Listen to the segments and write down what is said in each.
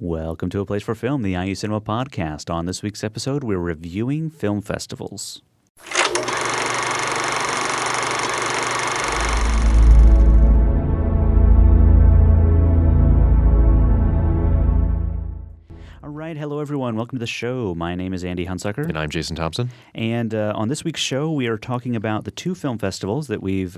Welcome to A Place for Film, the IU Cinema podcast. On this week's episode, we're reviewing film festivals. All right, hello everyone. Welcome to the show. My name is Andy Hunsucker. And I'm Jason Thompson. And on this week's show, we are talking about the two film festivals that we've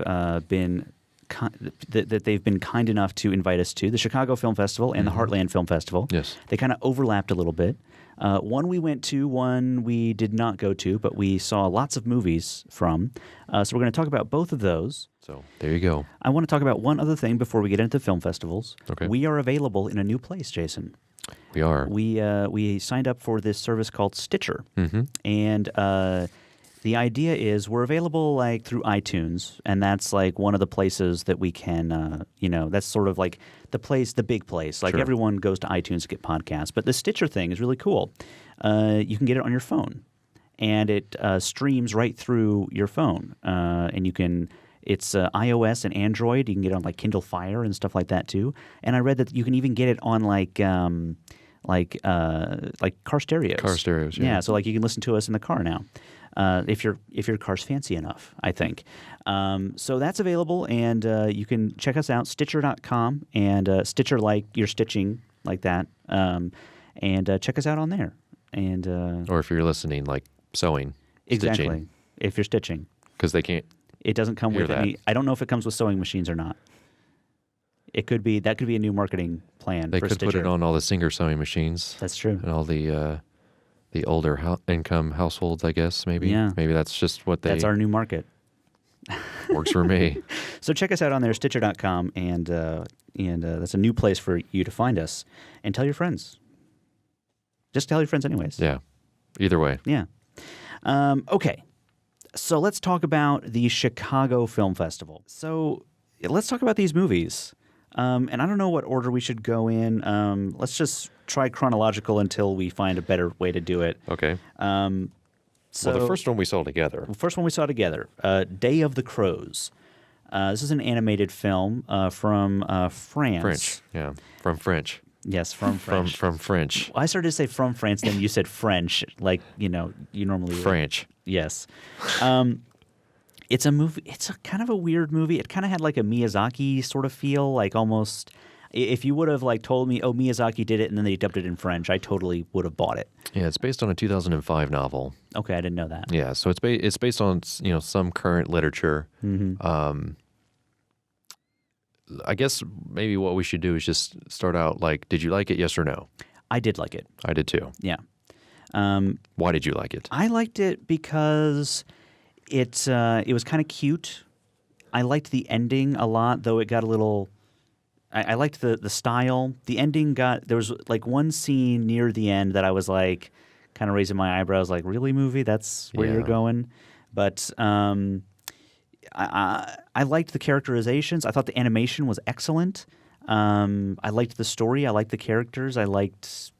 that they've been kind enough to invite us to, the Chicago Film Festival and the Heartland Film Festival. Yes. They kind of overlapped a little bit. One we went to, one we did not go to, but we saw lots of movies from. So we're going to talk about both of those. So there you go. I want to talk about one other thing before we get into film festivals. Okay. We are available in a new place, Jason. We are. We signed up for this service called Stitcher. Mm-hmm. And the idea is we're available like through iTunes, and that's like one of the places that we can, that's sort of like the big place. Like Sure. Everyone goes to iTunes to get podcasts. But the Stitcher thing is really cool. You can get it on your phone, and it streams right through your phone. And you can, it's iOS and Android. You can get it on like Kindle Fire and stuff like that too. And I read that you can even get it on like car stereos. Car stereos, yeah. Yeah, so like you can listen to us in the car now. If your car's fancy enough, I think. So that's available, and you can check us out, Stitcher.com, and Stitcher like you're stitching like that, and check us out on there. And Or if you're listening, like sewing, exactly, stitching, if you're stitching, because they can't. it doesn't come hear with that. any. I don't know if it comes with sewing machines or not. It could be a new marketing plan. They for could Stitcher. put it on all the Singer sewing machines That's true. and all the older income households, I guess. Maybe. Yeah. Maybe that's just what they. That's our new market. Works for me. So check us out on there, Stitcher.com, and that's a new place for you to find us. And tell your friends. Just tell your friends anyways. Yeah. Either way. Yeah. Okay. So let's talk about the Chicago Film Festival. So let's talk about these movies. And I don't know what order we should go in. Let's just try chronological until we find a better way to do it. Okay. So Well, the first one we saw together. first one we saw together, Day of the Crows. This is an animated film from France. French. Yeah. From French. Yes, from French. From French. I started to say from France, then you said French, like, you normally would. French. Yes. It's a movie. It's a kind of a weird movie. It kind of had like a Miyazaki sort of feel, like almost. If you would have like told me, oh, Miyazaki did it, and then they dubbed it in French, I totally would have bought it. Yeah, it's based on a 2005 novel. Okay, I didn't know that. Yeah, so it's based on some current literature. Mm-hmm. I guess maybe what we should do is just start out like, did you like it? Yes or no? I did like it. I did too. Yeah. Why did you like it? I liked it because it was kind of cute. I liked the ending a lot, though it got a little. I liked the style. The ending there was like one scene near the end that I was like kind of raising my eyebrows, like, really, movie? That's where you're Yeah. going? But I liked the characterizations. I thought the animation was excellent. I liked the story. I liked the characters. I liked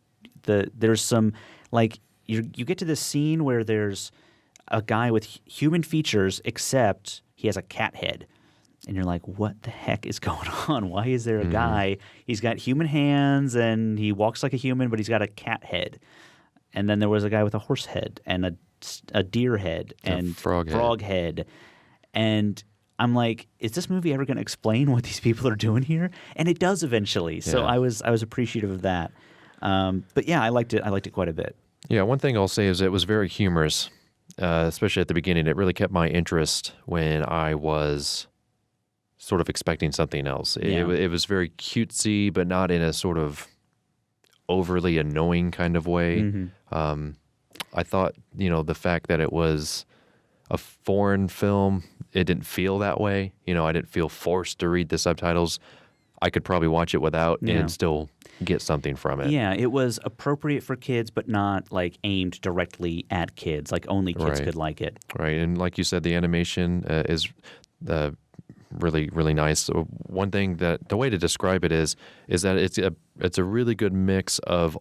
there's some, like, you get to this scene where there's a guy with human features, except he has a cat head. And you're like, what the heck is going on? Why is there a guy? He's got human hands and he walks like a human, but he's got a cat head. And then there was a guy with a horse head and a deer head and frog head. And I'm like, is this movie ever going to explain what these people are doing here? And it does eventually. So Yeah. I was appreciative of that. But yeah, I liked it. I liked it quite a bit. Yeah, one thing I'll say is it was very humorous, especially at the beginning. It really kept my interest when I was sort of expecting something else. It was very cutesy, but not in a sort of overly annoying kind of way. Mm-hmm. I thought, the fact that it was a foreign film, it didn't feel that way. I didn't feel forced to read the subtitles. I could probably watch it without and still get something from it. Yeah, it was appropriate for kids, but not like aimed directly at kids. Like only kids Right. could like it. Right, and like you said, the animation is really, really nice. So one thing that the way to describe it is that it's a really good mix of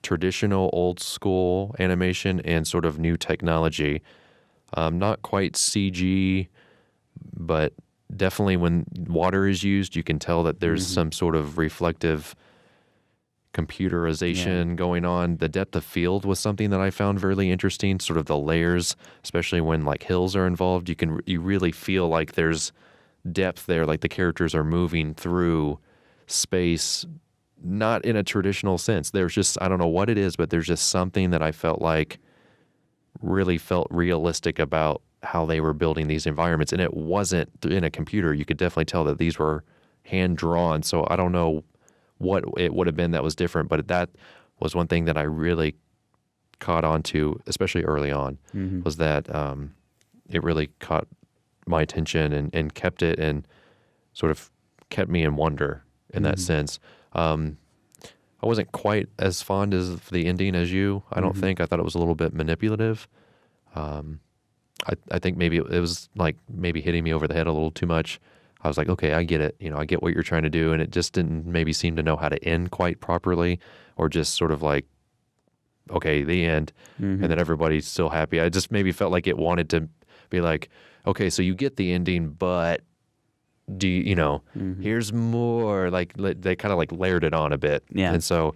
traditional old school animation and sort of new technology. Not quite CG, but definitely when water is used, you can tell that there's some sort of reflective computerization going on. The depth of field was something that I found really interesting, sort of the layers, especially when like hills are involved. You really feel like there's depth there, like the characters are moving through space, not in a traditional sense. There's just, I don't know what it is, but there's just something that I felt like really felt realistic about how they were building these environments. And it wasn't in a computer. You could definitely tell that these were hand drawn. So I don't know what it would have been that was different, but that was one thing that I really caught on to, especially early on, was that it really caught my attention and kept it and sort of kept me in wonder in that sense. I wasn't quite as fond of the ending as you, I don't think. I thought it was a little bit manipulative. I think maybe it was like maybe hitting me over the head a little too much. I was like, okay, I get it. You know, I get what you're trying to do. And it just didn't maybe seem to know how to end quite properly, or just sort of like, okay, the end. And then everybody's still happy. I just maybe felt like it wanted to be like, okay, so you get the ending, but do you, here's more. Like they kind of like layered it on a bit. Yeah. And so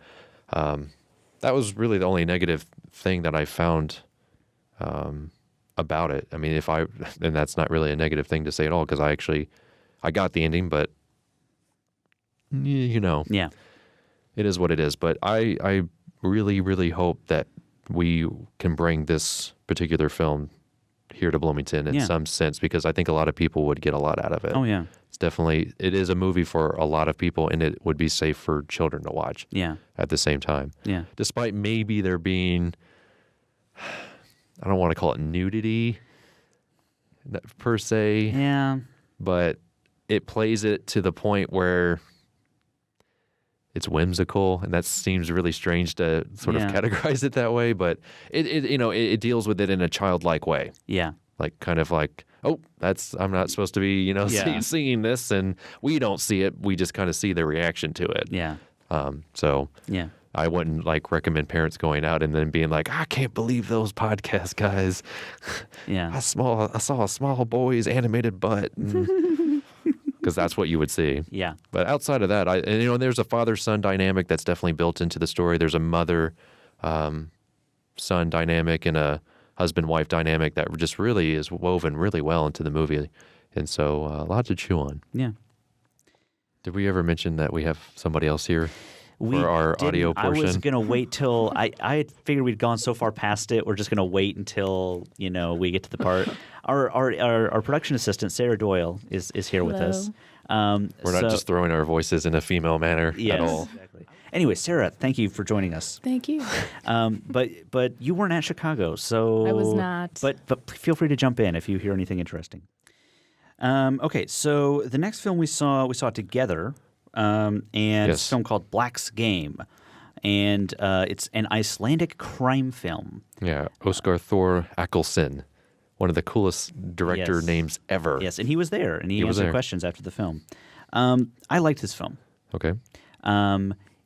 that was really the only negative thing that I found about it. I mean, and that's not really a negative thing to say at all, because I got the ending, but Yeah. it is what it is. But I really, really hope that we can bring this particular film here to Bloomington in some sense, because I think a lot of people would get a lot out of it. Oh, yeah. It is a movie for a lot of people, and it would be safe for children to watch at the same time. Yeah. Despite maybe there being, I don't want to call it nudity per se, Yeah. but it plays it to the point where it's whimsical, and that seems really strange to sort of categorize it that way, but it deals with it in a childlike way. Yeah. Like kind of like, oh, I'm not supposed to be, seeing this, and we don't see it. We just kind of see the reaction to it. Yeah. So Yeah. I wouldn't like recommend parents going out and then being like, I can't believe those podcast guys. Yeah. I saw a small boy's animated butt. Because that's what you would see. Yeah. But outside of that, there's a father-son dynamic that's definitely built into the story. There's a mother-son dynamic and a husband-wife dynamic that just really is woven really well into the movie. And so a lot to chew on. Yeah. Did we ever mention that we have somebody else here for our didn't. audio portion? I was going to wait till I had figured we'd gone so far past it. We're just going to wait until, we get to the part. Our production assistant, Sarah Doyle, is here with us. We're not just throwing our voices in a female manner at all. Exactly. Anyway, Sarah, thank you for joining us. Thank you. But you weren't at Chicago, so I was not. But feel free to jump in if you hear anything interesting. Okay, so the next film we saw together, and it's a film called Black's Game, and it's an Icelandic crime film. Yeah, Óskar Thor Akelsson, one of the coolest director names ever. Yes, and he was there, and he answered questions after the film. I liked this film. Okay.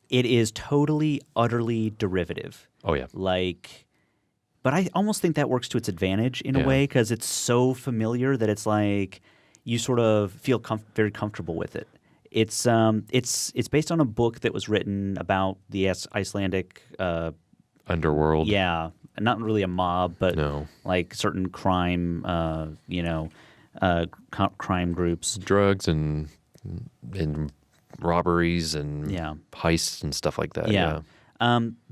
It is totally, utterly derivative. Oh, yeah. But I almost think that works to its advantage in a way, because it's so familiar that it's like you sort of feel very comfortable with it. It's based on a book that was written about the Icelandic underworld. Yeah, not really a mob, but like certain crime, crime groups, drugs and robberies and heists and stuff like that. Yeah.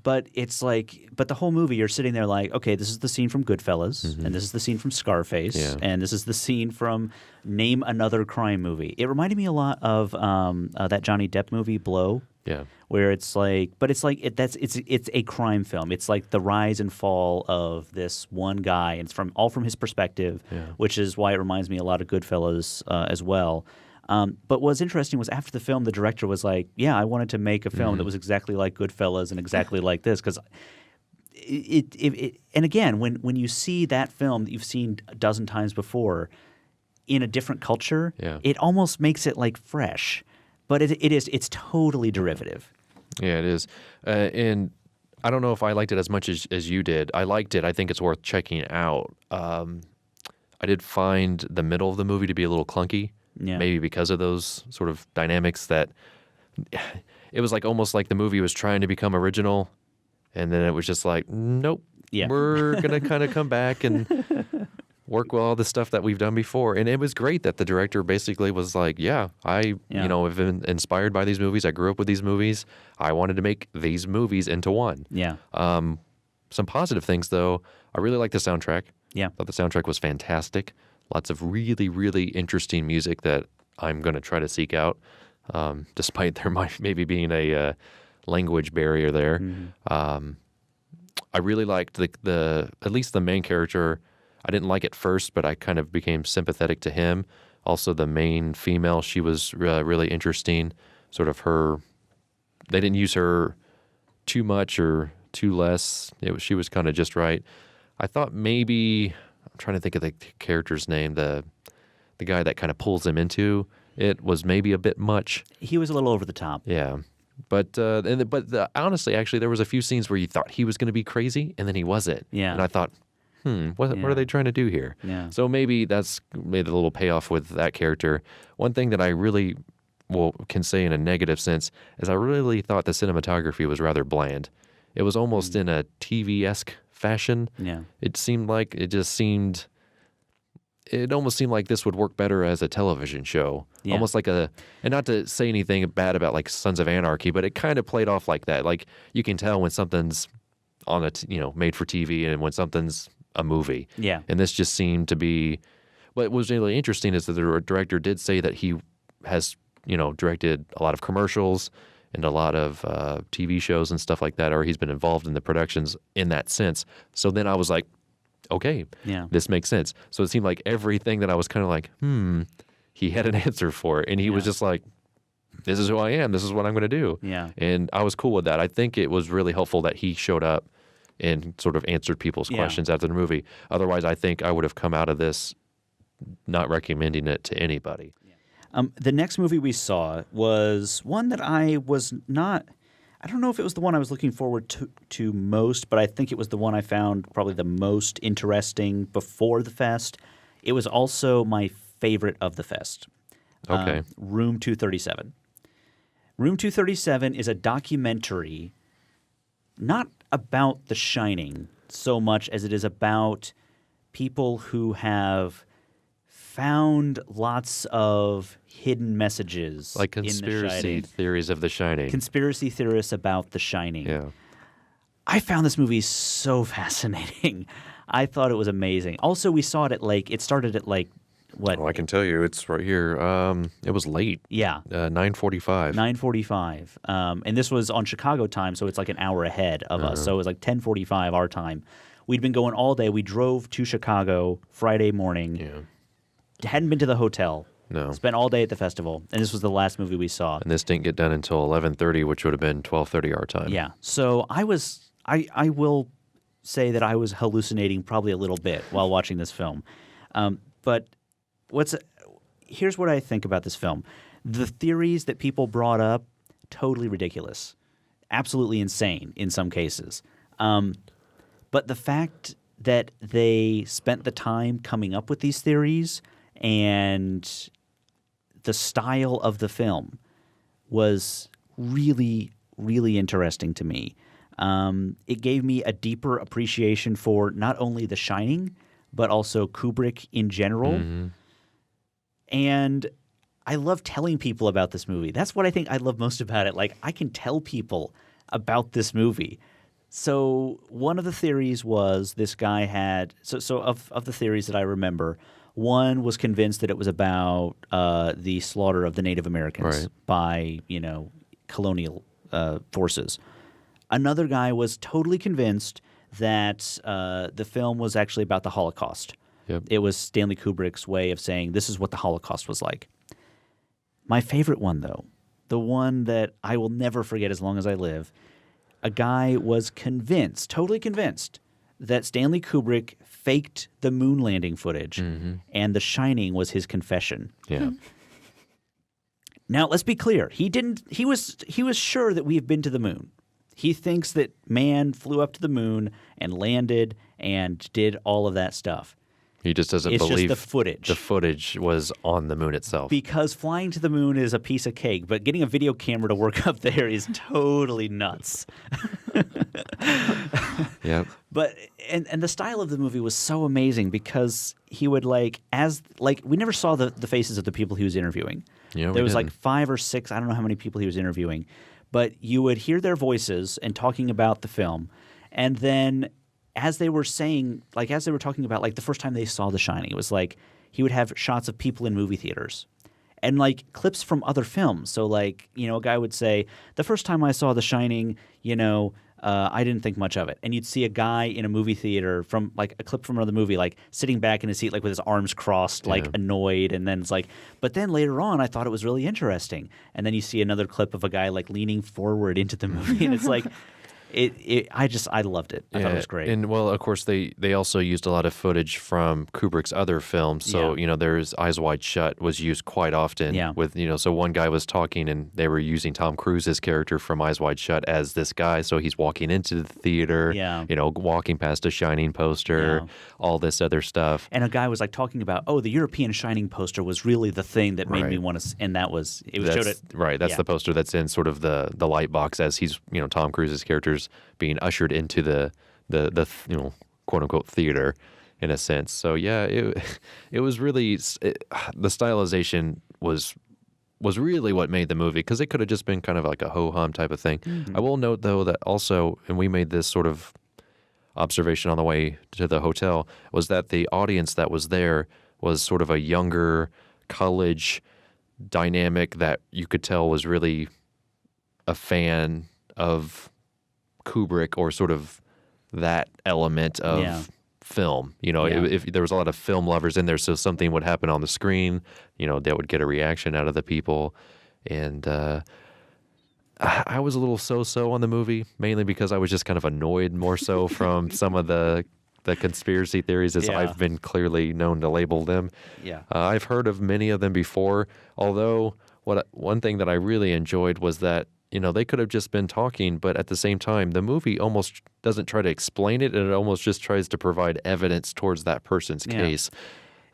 But it's like, but the whole movie, you're sitting there like, okay, this is the scene from Goodfellas, and this is the scene from Scarface, and this is the scene from name another crime movie. It reminded me a lot of that Johnny Depp movie, Blow. Yeah. Where it's like, but it's like it's a crime film. It's like the rise and fall of this one guy, and it's all from his perspective, which is why it reminds me a lot of Goodfellas as well. But what's interesting was after the film, the director was like, yeah, I wanted to make a film that was exactly like Goodfellas and exactly like this, because and again, when you see that film that you've seen a dozen times before in a different culture, it almost makes it like fresh. But it's totally derivative. Yeah, it is. And I don't know if I liked it as much as you did. I liked it. I think it's worth checking out. I did find the middle of the movie to be a little clunky. Yeah. Maybe because of those sort of dynamics that it was like almost like the movie was trying to become original, and then it was just like, nope, Yeah. we're gonna kind of come back and work with all the stuff that we've done before. And it was great that the director basically was like, yeah, Yeah. you know, have been inspired by these movies. I grew up with these movies. I wanted to make these movies into one. Yeah. Some positive things, though. I really like the soundtrack. Yeah. Thought the soundtrack was fantastic. Lots of really, really interesting music that I'm going to try to seek out, despite there might maybe being a language barrier there. I really liked the at least the main character. I didn't like it first, but I kind of became sympathetic to him. Also, the main female, she was really interesting. Sort of they didn't use her too much or too less. She was kind of just right. I thought maybe, I'm trying to think of the character's name, the guy that kind of pulls him into it was maybe a bit much. He was a little over the top. Yeah. But honestly, actually, there was a few scenes where you thought he was going to be crazy, and then he wasn't. Yeah. And I thought, what are they trying to do here? Yeah. So maybe that's made a little payoff with that character. One thing that I really can say in a negative sense is I really thought the cinematography was rather bland. It was almost in a TV-esque fashion. Yeah. It almost seemed like this would work better as a television show. Yeah. Almost like and not to say anything bad about like Sons of Anarchy, but it kind of played off like that. Like you can tell when something's on made for TV and when something's a movie. Yeah. And this just seemed to be, what was really interesting is that the director did say that he has, directed a lot of commercials and a lot of TV shows and stuff like that, or he's been involved in the productions in that sense. So then I was like, okay, Yeah. this makes sense. So it seemed like everything that I was kind of like, he had an answer for it. And he was just like, this is who I am. This is what I'm going to do. Yeah. And I was cool with that. I think it was really helpful that he showed up and sort of answered people's questions after the movie. Otherwise, I think I would have come out of this not recommending it to anybody. The next movie we saw was one that I don't know if it was the one I was looking forward to most, but I think it was the one I found probably the most interesting before the fest. It was also my favorite of the fest. Okay. Room 237. Room 237 is a documentary not about The Shining so much as it is about people who have found lots of hidden messages Like in The conspiracy Shining. theories of The Shining. Conspiracy theorists about The Shining. Yeah. I found this movie so fascinating. I thought it was amazing. Also, we saw it at it started at what? Well, I can tell you, it's right here. It was late. Yeah. 9:45. 9:45. And this was on Chicago time, so it's like an hour ahead of us. So it was like 10:45 our time. We'd been going all day. We drove to Chicago Friday morning. Yeah. Hadn't been to the hotel. No. Spent all day at the festival. And this was the last movie we saw. And this didn't get done until 11:30, which would have been 12:30 our time. Yeah. So I will say that I was hallucinating probably a little bit while watching this film. But here's what I think about this film. The theories that people brought up, totally ridiculous. Absolutely insane in some cases. But the fact that they spent the time coming up with these theories and the style of the film was really, really interesting to me. It gave me a deeper appreciation for not only The Shining, but also Kubrick in general. Mm-hmm. And I love telling people about this movie. That's what I think I love most about it. Like, I can tell people about this movie. So one of the theories was this guy had – so of the theories that I remember, one was convinced that it was about the slaughter of the Native Americans by, colonial forces. Another guy was totally convinced that the film was actually about the Holocaust. Yep. It was Stanley Kubrick's way of saying this is what the Holocaust was like. My favorite one, though, the one that I will never forget as long as I live, a guy was convinced, totally convinced, that Stanley Kubrick faked the moon landing footage and The Shining was his confession. Yeah. Now, let's be clear. He was sure that we have been to the moon. He thinks that man flew up to the moon and landed and did all of that stuff. He just doesn't It's believe just the footage. the footage was on the moon itself. Because flying to the moon is a piece of cake, but getting a video camera to work up there is totally nuts. Yep. But and the style of the movie was so amazing because he would we never saw the faces of the people he was interviewing. Yeah, there we was like didn't. 5 or 6, I don't know how many people he was interviewing, but you would hear their voices and talking about the film, and then as they were talking about like the first time they saw The Shining, it was like he would have shots of people in movie theaters and like clips from other films. So like, a guy would say, the first time I saw The Shining, I didn't think much of it. And you'd see a guy in a movie theater from like a clip from another movie, like sitting back in his seat, like with his arms crossed, like annoyed. And then it's like, but then later on, I thought it was really interesting. And then you see another clip of a guy like leaning forward into the movie. And it's like, I loved it. I thought it was great. And well, of course, they also used a lot of footage from Kubrick's other films. So, there's Eyes Wide Shut was used quite often. Yeah. With, so one guy was talking and they were using Tom Cruise's character from Eyes Wide Shut as this guy. So he's walking into the theater, walking past a Shining poster, all this other stuff. And a guy was like talking about, the European Shining poster was really the thing that made me want to, and that was, showed it. Right. That's the poster that's in sort of the light box as he's, Tom Cruise's character's being ushered into the quote unquote theater in a sense. So yeah, it was really the stylization was really what made the movie, because it could have just been kind of like a ho-hum type of thing. Mm-hmm. I will note though that also, and we made this sort of observation on the way to the hotel, was that the audience that was there was sort of a younger college dynamic that you could tell was really a fan of Kubrick or sort of that element of film. If there was a lot of film lovers in there, so something would happen on the screen, they would get a reaction out of the people. And I was a little so-so on the movie, mainly because I was just kind of annoyed more so from some of the conspiracy theories, as I've been clearly known to label them. Yeah. I've heard of many of them before, although one thing that I really enjoyed was that they could have just been talking, but at the same time, the movie almost doesn't try to explain it, and it almost just tries to provide evidence towards that person's case.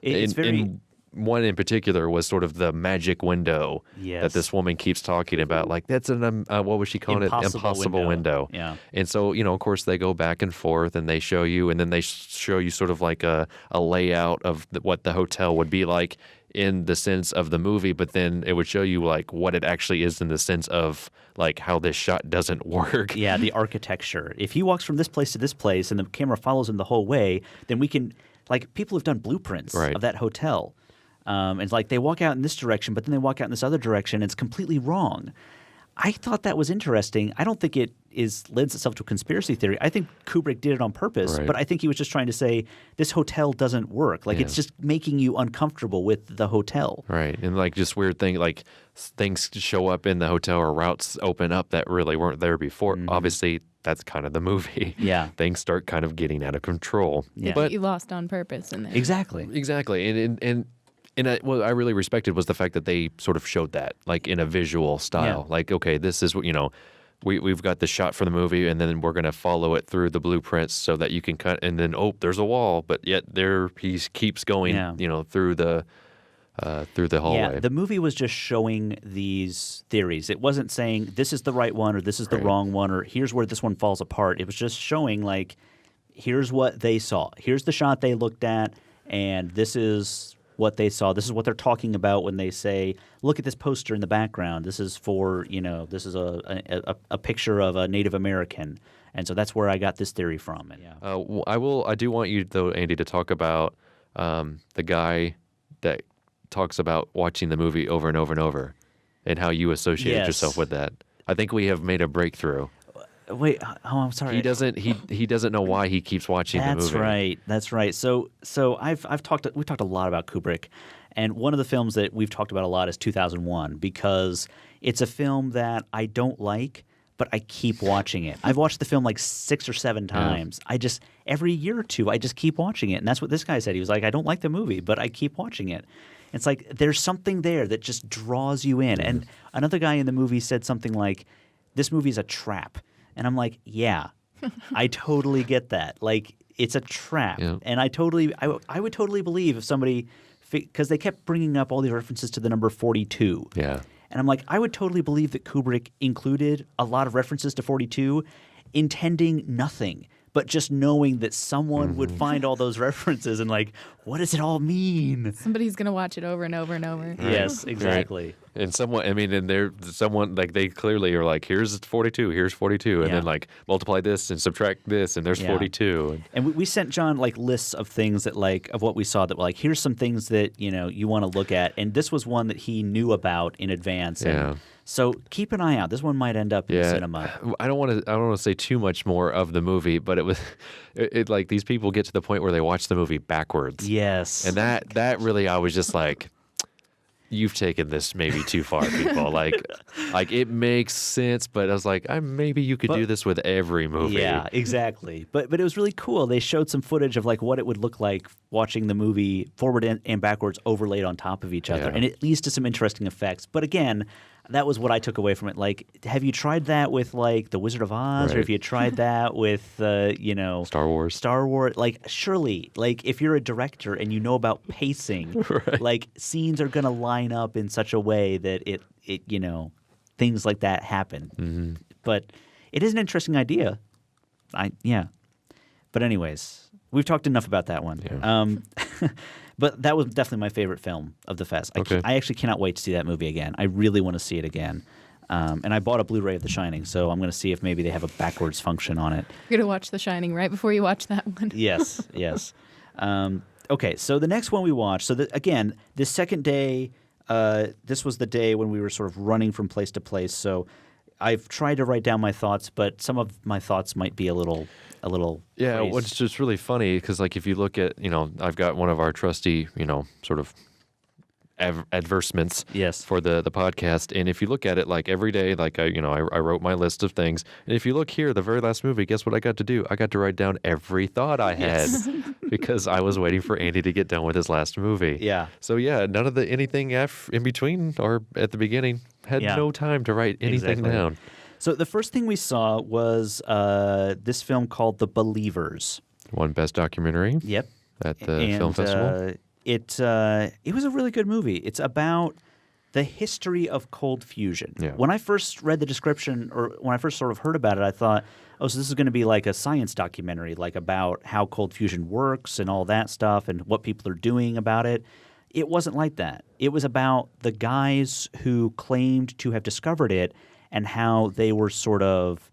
It's very... And one in particular was sort of the magic window that this woman keeps talking about. Like, that's an, what was she calling it? Impossible window. Yeah. And so, of course, they go back and forth, and they show you, and then they show you sort of like a layout of what the hotel would be like in the sense of the movie, but then it would show you like what it actually is in the sense of like how this shot doesn't work. Yeah, the architecture. If he walks from this place to this place and the camera follows him the whole way, then we can, like, people have done blueprints of that hotel. And it's like they walk out in this direction, but then they walk out in this other direction, and it's completely wrong. I thought that was interesting. I don't think it lends itself to a conspiracy theory. I think Kubrick did it on purpose, but I think he was just trying to say this hotel doesn't work. Like, it's just making you uncomfortable with the hotel. Right. And like just weird thing, like things show up in the hotel or routes open up that really weren't there before. Mm-hmm. Obviously, that's kind of the movie. Yeah. Things start kind of getting out of control. Yeah. But you lost on purpose in there. Exactly. And what I really respected was the fact that they sort of showed that, like in a visual style. Yeah. Like, okay, this is what, we've got the shot for the movie, and then we're going to follow it through the blueprints so that you can cut, and then, there's a wall, but yet there he keeps going, through the hallway. Yeah, the movie was just showing these theories. It wasn't saying this is the right one or this is the wrong one or here's where this one falls apart. It was just showing, like, here's what they saw. Here's the shot they looked at, and this is what they saw. This is what they're talking about when they say, look at this poster in the background. This is for, this is a picture of a Native American. And so that's where I got this theory from. And, I do want you, though, Andy, to talk about the guy that talks about watching the movie over and over and over and how you associated yourself with that. I think we have made a breakthrough. Wait, I'm sorry. He doesn't know why he keeps watching the movie. That's right. So we've talked a lot about Kubrick, and one of the films that we've talked about a lot is 2001 because it's a film that I don't like, but I keep watching it. I've watched the film like 6 or 7 times. Every year or two, I just keep watching it, and that's what this guy said. He was like, I don't like the movie, but I keep watching it. It's like there's something there that just draws you in. And another guy in the movie said something like, this movie is a trap. And I'm like, yeah, I totally get that. Like, it's a trap. Yeah. And I would totally believe if somebody – because they kept bringing up all these references to the number 42. Yeah. And I'm like, I would totally believe that Kubrick included a lot of references to 42 intending nothing, but just knowing that someone would find all those references and like, what does it all mean? Somebody's going to watch it over and over and over. Yes, exactly. And someone like they clearly are like, here's 42, here's 42, and Yeah. then like multiply this and subtract this, and there's Yeah. 42. And we sent John like lists of things that like of what we saw that were like, here's some things that you want to look at, and this was one that he knew about in advance. And Yeah. so keep an eye out. This one might end up in cinema. I don't want to say too much more of the movie, but it was it like these people get to the point where they watch the movie backwards. Yes. And that really, I was just like, you've taken this maybe too far, people. like it makes sense, but I was like, maybe you could do this with every movie. Yeah, exactly. But it was really cool. They showed some footage of like what it would look like watching the movie forward and backwards overlaid on top of each other, Yeah. and it leads to some interesting effects. But again, that was what I took away from it. Like, have you tried that with like The Wizard of Oz, or Right. have you tried that with Star Wars. Star Wars? Like, surely, like if you're a director and you know about pacing, Right. like scenes are gonna line up in such a way that it things like that happen. Mm-hmm. But it is an interesting idea. But anyways, we've talked enough about that one. Yeah. But that was definitely my favorite film of the fest. Okay. I actually cannot wait to see that movie again. I really want to see it again. And I bought a Blu-ray of The Shining, so I'm going to see if maybe they have a backwards function on it. You're going to watch The Shining right before you watch that one. Yes, yes. Okay, so the next one we watched. So again, this second day, this was the day when we were sort of running from place to place. So I've tried to write down my thoughts, but some of my thoughts might be a little. Yeah, crazy. what's just really funny because like if you look at I've got one of our trusty sort of advertisements Yes. for the podcast, and if you look at it like every day, like I wrote my list of things, and if you look here, the very last movie, guess what I got to do? I got to write down every thought I had because I was waiting for Andy to get done with his last movie. Yeah. So yeah, none of anything in between or at the beginning had Yeah. no time to write anything Exactly. down. So the first thing we saw was this film called The Believers. Won Best Documentary Yep. at the film festival. It was a really good movie. It's about the history of cold fusion. Yeah. When I first read the description, or when I first sort of heard about it, I thought, oh, so this is going to be like a science documentary, like about how cold fusion works and all that stuff and what people are doing about it. It wasn't like that. It was about the guys who claimed to have discovered it and how they were sort of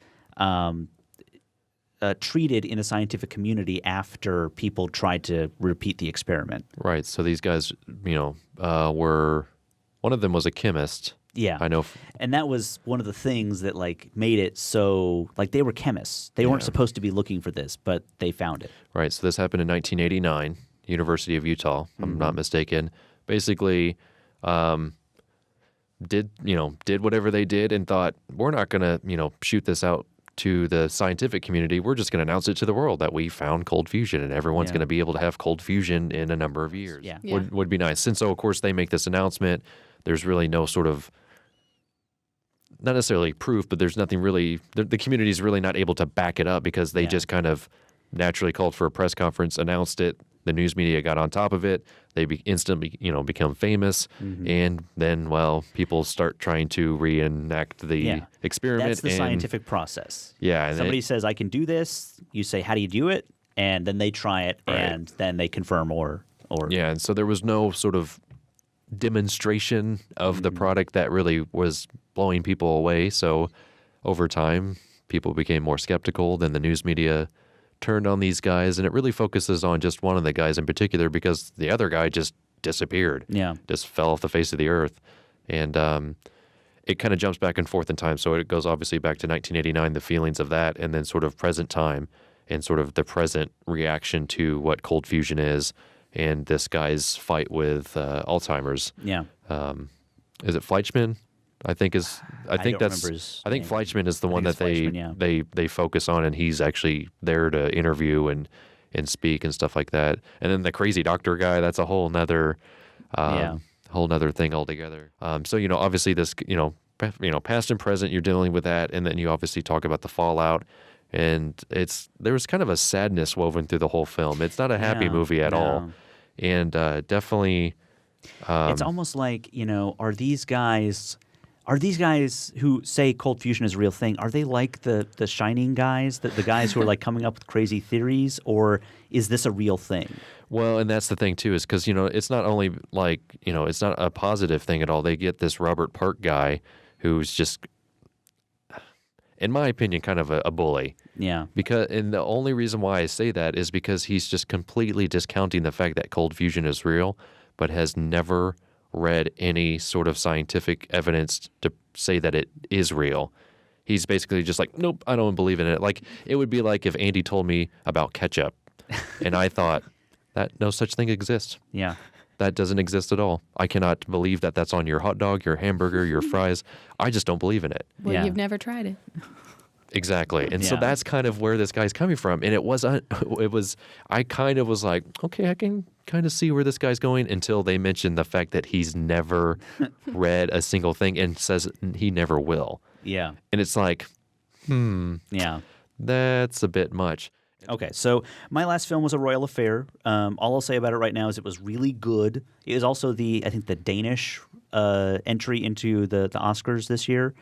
treated in the scientific community after people tried to repeat the experiment. Right. So these guys, were one of them was a chemist. Yeah. I know. And that was one of the things that like made it so like they were chemists. They weren't Yeah. supposed to be looking for this, but they found it. Right. So this happened in 1989, University of Utah, if I'm not mistaken. Basically, did whatever they did and thought, we're not going to, shoot this out to the scientific community. We're just going to announce it to the world that we found cold fusion, and everyone's Yeah. going to be able to have cold fusion in a number of years. Yeah. Yeah. Would be nice. And so, of course, they make this announcement. There's really no sort of, not necessarily proof, but there's nothing really, the community is really not able to back it up because they Yeah. just kind of naturally called for a press conference, announced it. The news media got on top of it. They instantly, become famous. Mm-hmm. And then, people start trying to reenact the Yeah. experiment. That's the and, scientific process. Yeah. And Somebody says, I can do this. You say, how do you do it? And then they try it, Right. and then they confirm or yeah. And so there was no sort of demonstration of Mm-hmm. the product that really was blowing people away. So over time, people became more skeptical. Then the news media turned on these guys, and it really focuses on just one of the guys in particular because the other guy just disappeared. Yeah. Just fell off the face of the earth. And it kind of jumps back and forth in time. So it goes obviously back to 1989, the feelings of that, and then sort of present time and sort of the present reaction to what cold fusion is and this guy's fight with Alzheimer's. Yeah. Is it Fleischman? I think don't remember his I think name. Fleischman is the I one think that it's Fleischman, yeah. they focus on, and he's actually there to interview and speak and stuff like that. And then the crazy doctor guy, that's a whole nother whole nother thing altogether. So obviously this past and present, you're dealing with that, and then you obviously talk about the fallout. And there was kind of a sadness woven through the whole film. It's not a happy Yeah, movie at all. no. And definitely, It's almost like, are these guys who say cold fusion is a real thing, are they like the Shining guys, the guys who are like coming up with crazy theories, or is this a real thing? well, and that's the thing too, is because, it's not only like, it's not a positive thing at all. They get this Robert Park guy who's just, in my opinion, kind of a bully. Yeah. And the only reason why I say that is because he's just completely discounting the fact that cold fusion is real, but has never read any sort of scientific evidence to say that it is real. He's basically just like, nope, I don't believe in it. Like, it would be like if Andy told me about ketchup and I thought that no such thing exists. Yeah. That doesn't exist at all. I cannot believe that that's on your hot dog, your hamburger, your fries. I just don't believe in it. Well, Yeah. you've never tried it. Exactly. And so Yeah. that's kind of where this guy's coming from. And I kind of was like, okay, I can kind of see where this guy's going, until they mentioned the fact that he's never read a single thing and says he never will. Yeah. And it's like, Yeah. that's a bit much. Okay, so my last film was A Royal Affair. All I'll say about it right now is it was really good. It is also I think the Danish entry into the Oscars this year.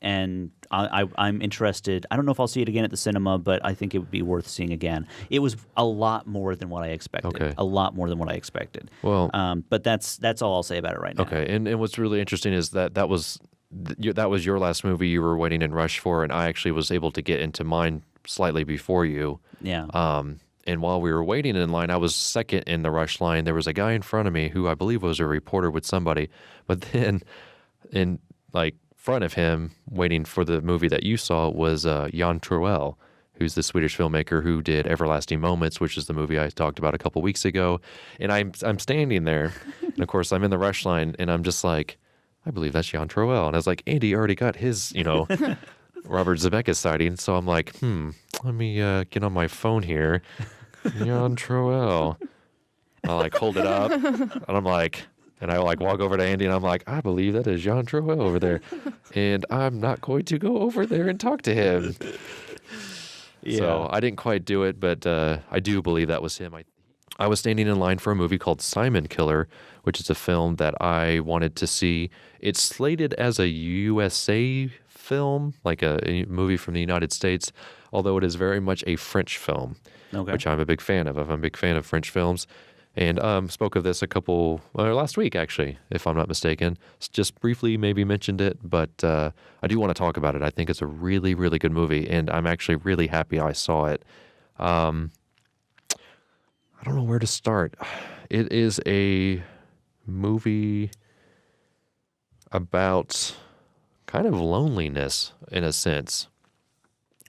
And I'm interested. I don't know if I'll see it again at the cinema, but I think it would be worth seeing again. It was a lot more than what I expected. Okay. A lot more than what I expected. Well, but that's all I'll say about it right now. okay. And what's really interesting is that was your last movie you were waiting in rush for, and I actually was able to get into mine slightly before you. Yeah. And while we were waiting in line, I was second in the rush line. There was a guy in front of me who I believe was a reporter with somebody, but then in like front of him, waiting for the movie that you saw, was Jan Troell, who's the Swedish filmmaker who did Everlasting Moments, which is the movie I talked about a couple weeks ago. And I'm standing there, and of course I'm in the rush line, and I'm just like, I believe that's Jan Troell. And I was like, Andy already got his, Robert Zemeckis sighting. So I'm like, let me get on my phone here. Jan Troell. I like hold it up, and I'm like, and I like walk over to Andy, and I'm like, I believe that is Jan Troell over there, and I'm not going to go over there and talk to him. Yeah. So I didn't quite do it, but I do believe that was him. I was standing in line for a movie called Simon Killer, which is a film that I wanted to see. It's slated as a USA film, like a movie from the United States, although it is very much a French film, Okay. which I'm a big fan of. I'm a big fan of French films. And spoke of this last week, actually, if I'm not mistaken. Just briefly maybe mentioned it, but I do want to talk about it. I think it's a really, really good movie, and I'm actually really happy I saw it. I don't know where to start. It is a movie about kind of loneliness in a sense.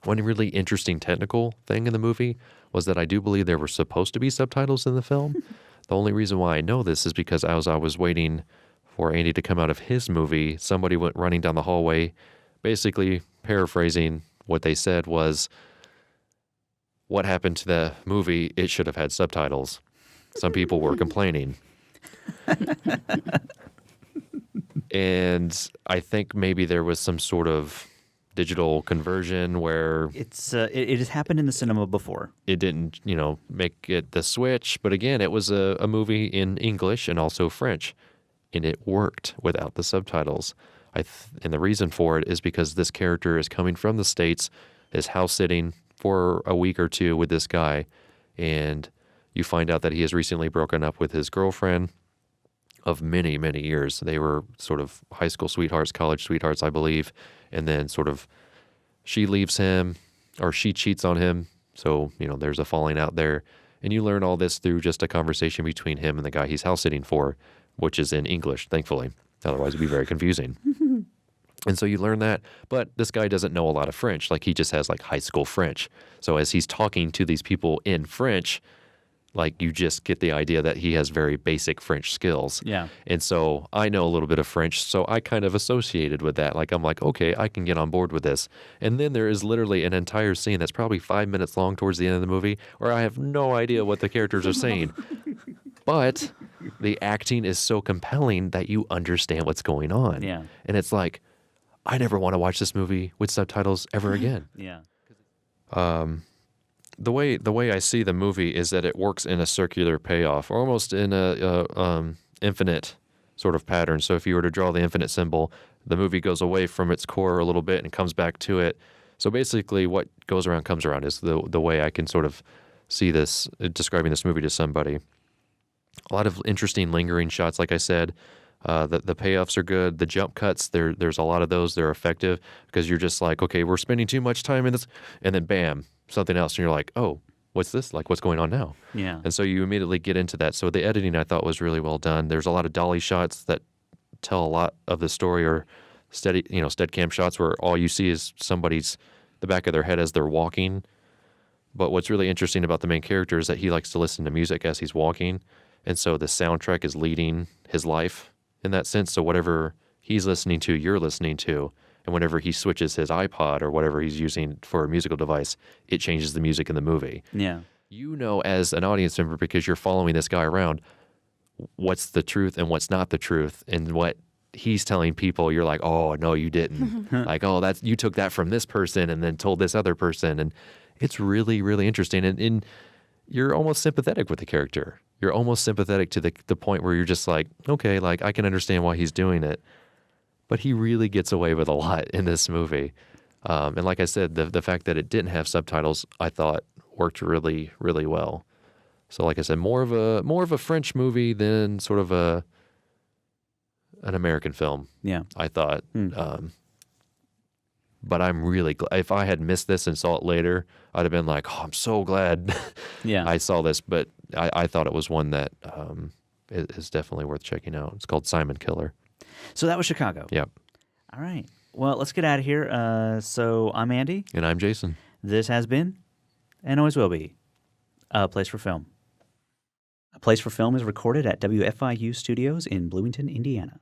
One really interesting technical thing in the movie was that I do believe there were supposed to be subtitles in the film. The only reason why I know this is because as I was waiting for Andy to come out of his movie, somebody went running down the hallway, basically paraphrasing what they said was, what happened to the movie? It should have had subtitles. Some people were complaining. And I think maybe there was some sort of digital conversion where it has happened in the cinema before. it didn't, make it the switch. But again, it was a movie in English and also French, and it worked without the subtitles. And the reason for it is because this character is coming from the States, is house sitting for a week or two with this guy, and you find out that he has recently broken up with his girlfriend of many, many years. They were sort of high school sweethearts, college sweethearts, I believe. And then sort of she leaves him, or she cheats on him. So, there's a falling out there. And you learn all this through just a conversation between him and the guy he's house sitting for, which is in English, thankfully. Otherwise, it'd be very confusing. And so you learn that, but this guy doesn't know a lot of French. Like, he just has like high school French. So as he's talking to these people in French, like, you just get the idea that he has very basic French skills. Yeah. And so I know a little bit of French, so I kind of associated with that. Like, I'm like, okay, I can get on board with this. And then there is literally an entire scene that's probably 5 minutes long towards the end of the movie where I have no idea what the characters are saying. But the acting is so compelling that you understand what's going on. Yeah. And it's like, I never want to watch this movie with subtitles ever again. Yeah. The way I see the movie is that it works in a circular payoff, or almost in a infinite sort of pattern. So if you were to draw the infinite symbol, the movie goes away from its core a little bit and comes back to it. So basically, what goes around comes around is the way I can sort of see this, describing this movie to somebody. A lot of interesting lingering shots, like I said. The payoffs are good. The jump cuts, there's a lot of those. They're effective because you're just like, okay, we're spending too much time in this, and then bam, something else, and you're like, oh, what's this? Like, what's going on now? Yeah. And so you immediately get into that. So the editing I thought was really well done. There's a lot of dolly shots that tell a lot of the story, or steadicam shots where all you see is the back of their head as they're walking. But what's really interesting about the main character is that he likes to listen to music as he's walking. And so the soundtrack is leading his life in that sense. So whatever he's listening to, you're listening to. And whenever he switches his iPod or whatever he's using for a musical device, it changes the music in the movie. Yeah. You know, as an audience member, because you're following this guy around, what's the truth and what's not the truth, and what he's telling people, you're like, oh, no, you didn't. Like, oh, you took that from this person and then told this other person. And it's really, really interesting. And you're almost sympathetic with the character. You're almost sympathetic to the point where you're just like, okay, like I can understand why he's doing it. But he really gets away with a lot in this movie. And like I said, the fact that it didn't have subtitles, I thought worked really, really well. So like I said, more of a French movie than sort of an American film. Yeah. I thought. But I'm really glad. If I had missed this and saw it later, I'd have been like, oh, I'm so glad Yeah. I saw this. But I thought it was one that is definitely worth checking out. It's called Simon Killer. So that was Chicago. Yep. All right. Well, let's get out of here. So I'm Andy. And I'm Jason. This has been, and always will be, A Place for Film. A Place for Film is recorded at WFIU Studios in Bloomington, Indiana.